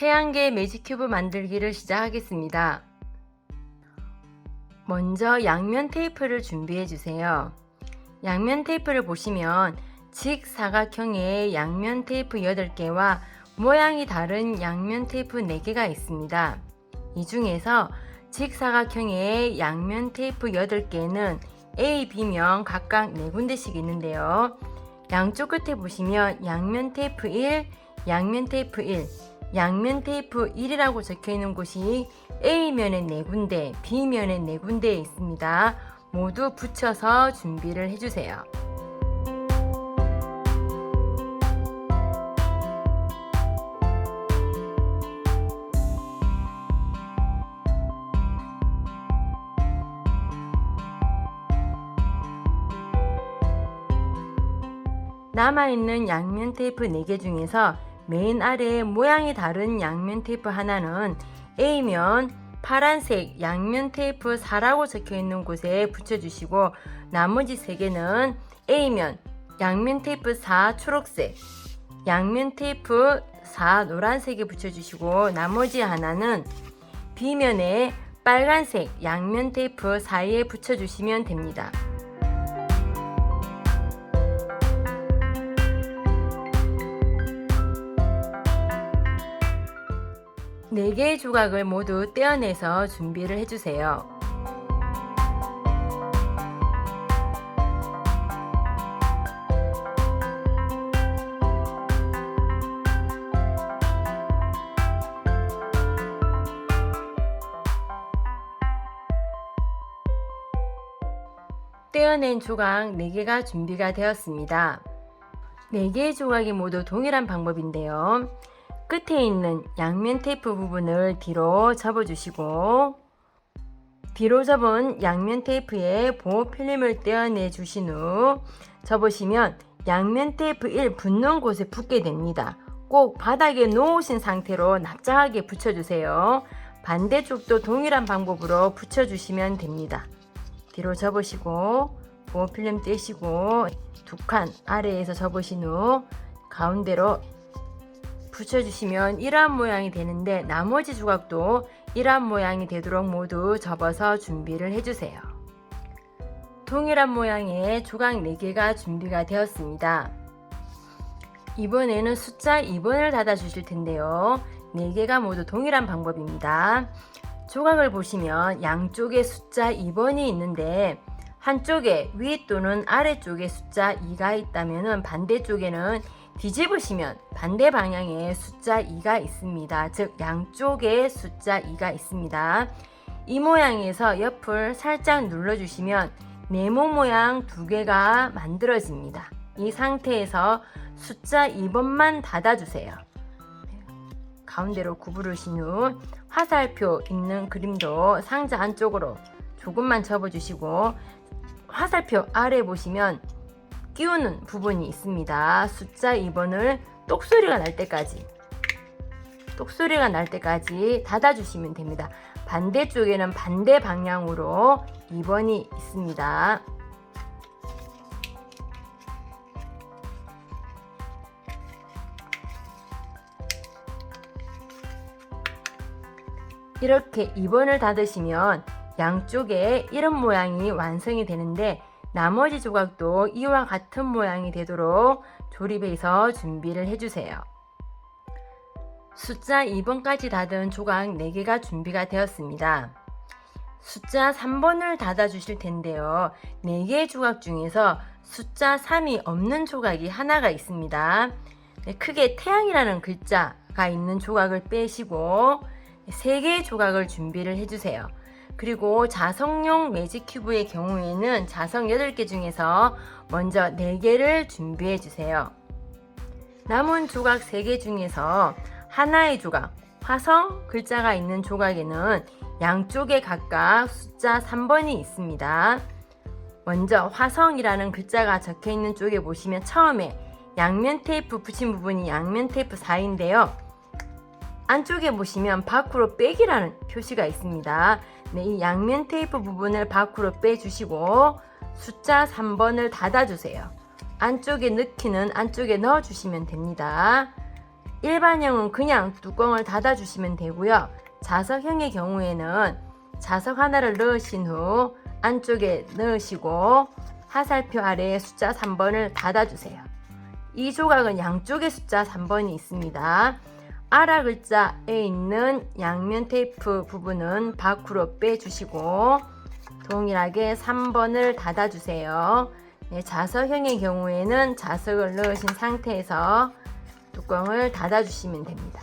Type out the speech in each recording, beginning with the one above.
태양계 매직 큐브 만들기를 시작하겠습니다. 먼저 양면 테이프를 준비해 주세요. 양면 테이프를 보시면 직사각형의 양면 테이프 8개와 모양이 다른 양면 테이프 4개가 있습니다. 이 중에서 직사각형의 양면 테이프 8개는 A, B면 각각 4군데씩 있는데요. 양쪽 끝에 보시면 양면 테이프 1, 양면 테이프 1, 양면 테이프 1이라고 적혀 있는 곳이 A면에 4군데, B면에 4군데에 있습니다. 모두 붙여서 준비를 해주세요. 남아있는 양면 테이프 4개 중에서 맨 아래에 모양이 다른 양면 테이프 하나는 A면 파란색 양면 테이프 4라고 적혀 있는 곳에 붙여주시고, 나머지 3개는 A면 양면 테이프 4 초록색, 양면 테이프 4 노란색에 붙여주시고, 나머지 하나는 B면에 빨간색 양면 테이프 사이에 붙여주시면 됩니다. 4개의 조각을 모두 떼어내서 준비를 해주세요. 떼어낸 조각 4개가 준비가 되었습니다. 4개의 조각이 모두 동일한 방법인데요. 끝에 있는 양면 테이프 부분을 뒤로 접어주시고, 뒤로 접은 양면 테이프에 보호 필름을 떼어내 주신 후 접으시면 양면 테이프 1 붙는 곳에 붙게 됩니다. 꼭 바닥에 놓으신 상태로 납작하게 붙여주세요. 반대쪽도 동일한 방법으로 붙여주시면 됩니다. 뒤로 접으시고 보호 필름 떼시고 2칸 아래에서 접으신 후 가운데로 붙여주시면 이러한 모양이 되는데, 나머지 조각도 이러한 모양이 되도록 모두 접어서 준비를 해주세요. 동일한 모양의 조각 4개가 준비가 되었습니다. 이번에는 숫자 2번을 닫아 주실 텐데요. 4개가 모두 동일한 방법입니다. 조각을 보시면 양쪽에 숫자 2번이 있는데, 한쪽에 위 또는 아래쪽에 숫자 2가 있다면 반대쪽에는 뒤집으시면 반대 방향에 숫자 2가 있습니다. 즉 양쪽에 숫자 2가 있습니다. 이 모양에서 옆을 살짝 눌러주시면 네모 모양 2개가 만들어집니다. 이 상태에서 숫자 2번만 닫아주세요. 가운데로 구부르신 후 화살표 있는 그림도 상자 안쪽으로 조금만 접어주시고, 화살표 아래 보시면 끼우는 부분이 있습니다. 숫자 2번을 똑소리가 날 때까지 닫아주시면 됩니다. 반대쪽에는 반대 방향으로 2번이 있습니다. 이렇게 2번을 닫으시면 양쪽에 이런 모양이 완성이 되는데, 나머지 조각도 이와 같은 모양이 되도록 조립해서 준비를 해주세요. 숫자 2번까지 닫은 조각 4개가 준비가 되었습니다. 숫자 3번을 닫아 주실 텐데요. 4개의 조각 중에서 숫자 3이 없는 조각이 하나가 있습니다. 크게 태양이라는 글자가 있는 조각을 빼시고 3개의 조각을 준비를 해주세요. 그리고 자석용 매직 큐브의 경우에는 자석 8개 중에서 먼저 4개를 준비해 주세요. 남은 조각 3개 중에서 하나의 조각, 화성 글자가 있는 조각에는 양쪽에 각각 숫자 3번이 있습니다. 먼저 화성이라는 글자가 적혀 있는 쪽에 보시면 처음에 양면 테이프 붙인 부분이 양면 테이프 4인데요. 안쪽에 보시면 밖으로 빼기라는 표시가 있습니다. 네, 이 양면 테이프 부분을 밖으로 빼주시고 숫자 3번을 닫아주세요. 안쪽에 넣기는 안쪽에 넣어주시면 됩니다. 일반형은 그냥 뚜껑을 닫아주시면 되고요. 자석형의 경우에는 자석 하나를 넣으신 후 안쪽에 넣으시고 화살표 아래에 숫자 3번을 닫아주세요. 이 조각은 양쪽에 숫자 3번이 있습니다. 아라 글자에 있는 양면 테이프 부분은 밖으로 빼주시고 동일하게 3번을 닫아주세요. 네, 자석형의 경우에는 자석을 넣으신 상태에서 뚜껑을 닫아주시면 됩니다.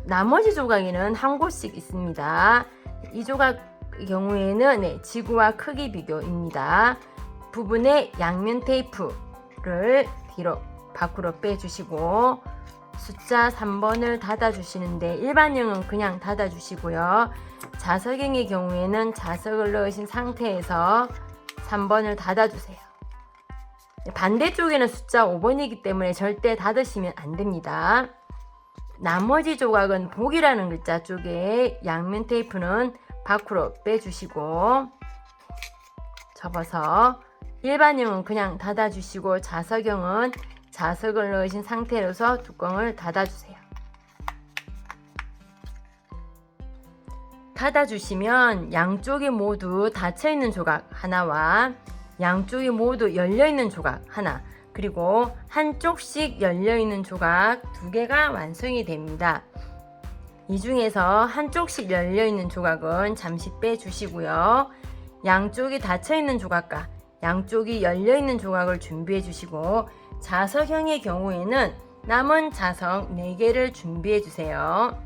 나머지 조각에는 한 곳씩 있습니다. 이 조각 경우에는 지구와 크기 비교입니다. 부분에 양면 테이프를 뒤로 밖으로 빼주시고 숫자 3번을 닫아주시는데 일반형은 그냥 닫아주시고요. 자석형의 경우에는 자석을 넣으신 상태에서 3번을 닫아주세요. 반대쪽에는 숫자 5번이기 때문에 절대 닫으시면 안 됩니다. 나머지 조각은 복이라는 글자 쪽에 양면 테이프는 밖으로 빼주시고 접어서 일반형은 그냥 닫아주시고 자석형은 자석을 넣으신 상태로서 뚜껑을 닫아주세요. 닫아주시면 양쪽이 모두 닫혀있는 조각 하나와 양쪽이 모두 열려있는 조각 하나 그리고 한쪽씩 열려있는 조각 2개가 완성이 됩니다. 이 중에서 한쪽씩 열려있는 조각은 잠시 빼주시고요. 양쪽이 닫혀있는 조각과 양쪽이 열려있는 조각을 준비해 주시고 자석형의 경우에는 남은 자석 4개를 준비해 주세요.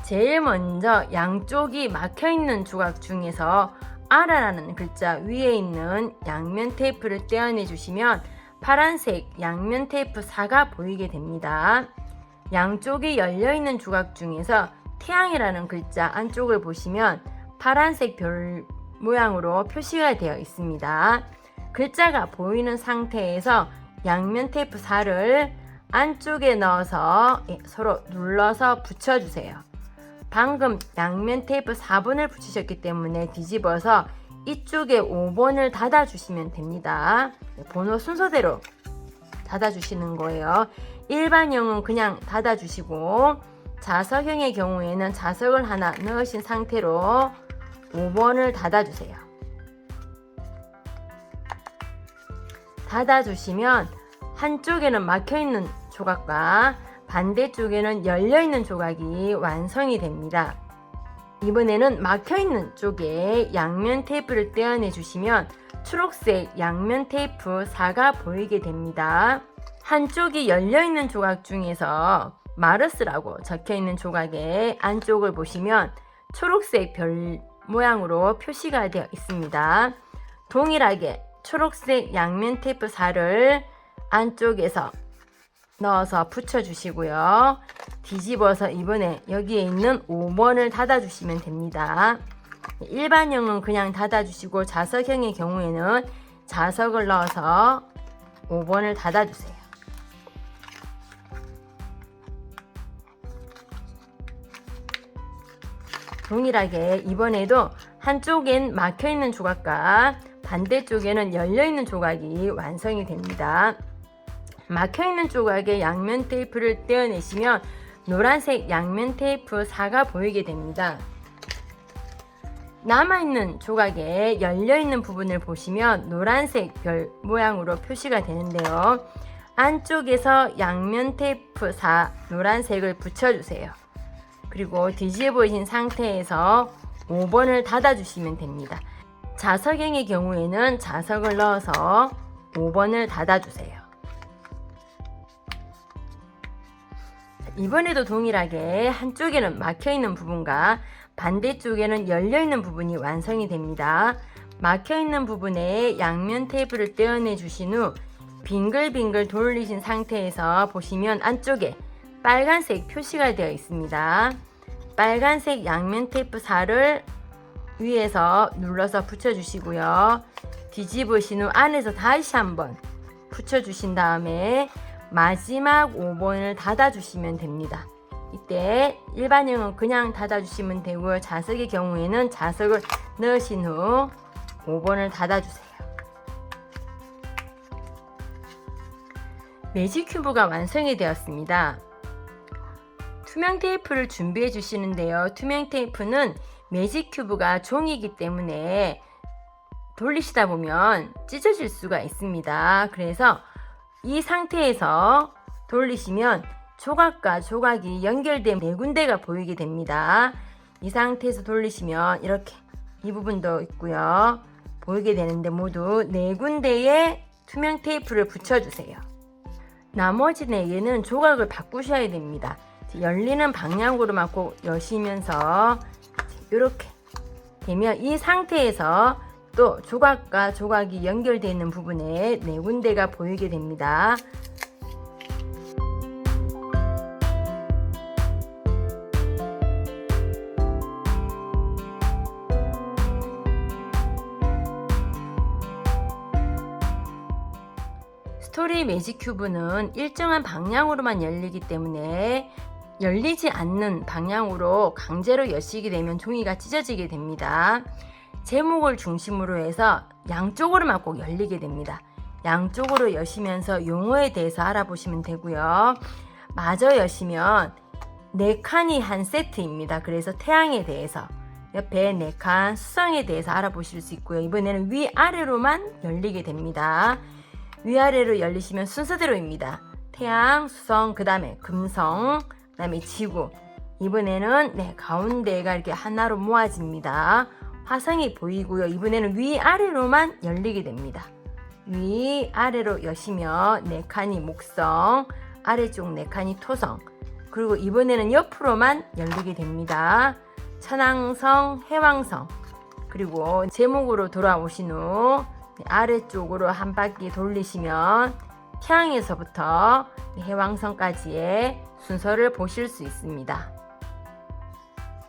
제일 먼저 양쪽이 막혀있는 조각 중에서 아라라는 글자 위에 있는 양면 테이프를 떼어내 주시면 파란색 양면 테이프 4가 보이게 됩니다. 양쪽이 열려있는 조각 중에서 태양이라는 글자 안쪽을 보시면 파란색 별 모양으로 표시가 되어 있습니다. 글자가 보이는 상태에서 양면 테이프 4를 안쪽에 넣어서 서로 눌러서 붙여주세요. 방금 양면 테이프 4번을 붙이셨기 때문에 뒤집어서 이쪽에 5번을 닫아주시면 됩니다. 번호 순서대로 닫아주시는 거예요. 일반형은 그냥 닫아주시고 자석형의 경우에는 자석을 하나 넣으신 상태로 5번을 닫아주세요. 닫아주시면 한쪽에는 막혀있는 조각과 반대쪽에는 열려있는 조각이 완성이 됩니다. 이번에는 막혀있는 쪽에 양면 테이프를 떼어내 주시면 초록색 양면 테이프 4가 보이게 됩니다. 한쪽이 열려있는 조각 중에서 마르스라고 적혀있는 조각의 안쪽을 보시면 초록색 별 모양으로 표시가 되어 있습니다. 동일하게 초록색 양면 테이프 4를 안쪽에서 넣어서 붙여주시고요. 뒤집어서 이번에 여기에 있는 5번을 닫아주시면 됩니다. 일반형은 그냥 닫아주시고 자석형의 경우에는 자석을 넣어서 5번을 닫아주세요. 동일하게 이번에도 한쪽엔 막혀있는 조각과 반대쪽에는 열려있는 조각이 완성이 됩니다. 막혀있는 조각에 양면 테이프를 떼어내시면 노란색 양면 테이프 4가 보이게 됩니다. 남아있는 조각에 열려있는 부분을 보시면 노란색 별 모양으로 표시가 되는데요. 안쪽에서 양면 테이프 4 노란색을 붙여주세요. 그리고 뒤집어진 상태에서 5번을 닫아주시면 됩니다. 자석형의 경우에는 자석을 넣어서 5번을 닫아주세요. 이번에도 동일하게 한쪽에는 막혀있는 부분과 반대쪽에는 열려있는 부분이 완성이 됩니다. 막혀있는 부분에 양면 테이프를 떼어내 주신 후 빙글빙글 돌리신 상태에서 보시면 안쪽에 빨간색 표시가 되어 있습니다. 빨간색 양면 테이프 4를 위에서 눌러서 붙여주시고요. 뒤집으신 후 안에서 다시 한번 붙여주신 다음에 마지막 5번을 닫아주시면 됩니다. 이때 일반형은 그냥 닫아주시면 되고요. 자석의 경우에는 자석을 넣으신 후 5번을 닫아주세요. 매직 큐브가 완성이 되었습니다. 투명 테이프를 준비해 주시는데요. 투명 테이프는 매직 큐브가 종이기 때문에 돌리시다 보면 찢어질 수가 있습니다. 그래서 이 상태에서 돌리시면 조각과 조각이 연결된 네 군데가 보이게 됩니다. 이 상태에서 돌리시면 이렇게 이 부분도 있고요. 보이게 되는데 모두 네 군데에 투명 테이프를 붙여주세요. 나머지 네 개는 조각을 바꾸셔야 됩니다. 열리는 방향으로만 꼭 여시면서 이렇게 되면 이 상태에서 또 조각과 조각이 연결되어 있는 부분에 네 군데가 보이게 됩니다. 스토리 매직 큐브는 일정한 방향으로만 열리기 때문에 열리지 않는 방향으로 강제로 여시게 되면 종이가 찢어지게 됩니다. 제목을 중심으로 해서 양쪽으로만 꼭 열리게 됩니다. 양쪽으로 여시면서 용어에 대해서 알아보시면 되고요. 마저 여시면 4칸이 한 세트입니다. 그래서 태양에 대해서 옆에 4칸 수성에 대해서 알아보실 수 있고요. 이번에는 위아래로만 열리게 됩니다. 위아래로 열리시면 순서대로입니다. 태양, 수성, 그 다음에 금성, 그 다음에 지구. 이번에는 가운데가 이렇게 하나로 모아집니다. 화성이 보이고요. 이번에는 위아래로만 열리게 됩니다. 위아래로 여시면 4칸이 목성, 아래쪽 4칸이 토성, 그리고 이번에는 옆으로만 열리게 됩니다. 천왕성, 해왕성, 그리고 제목으로 돌아오신 후 아래쪽으로 한 바퀴 돌리시면 태양에서부터 해왕성까지의 순서를 보실 수 있습니다.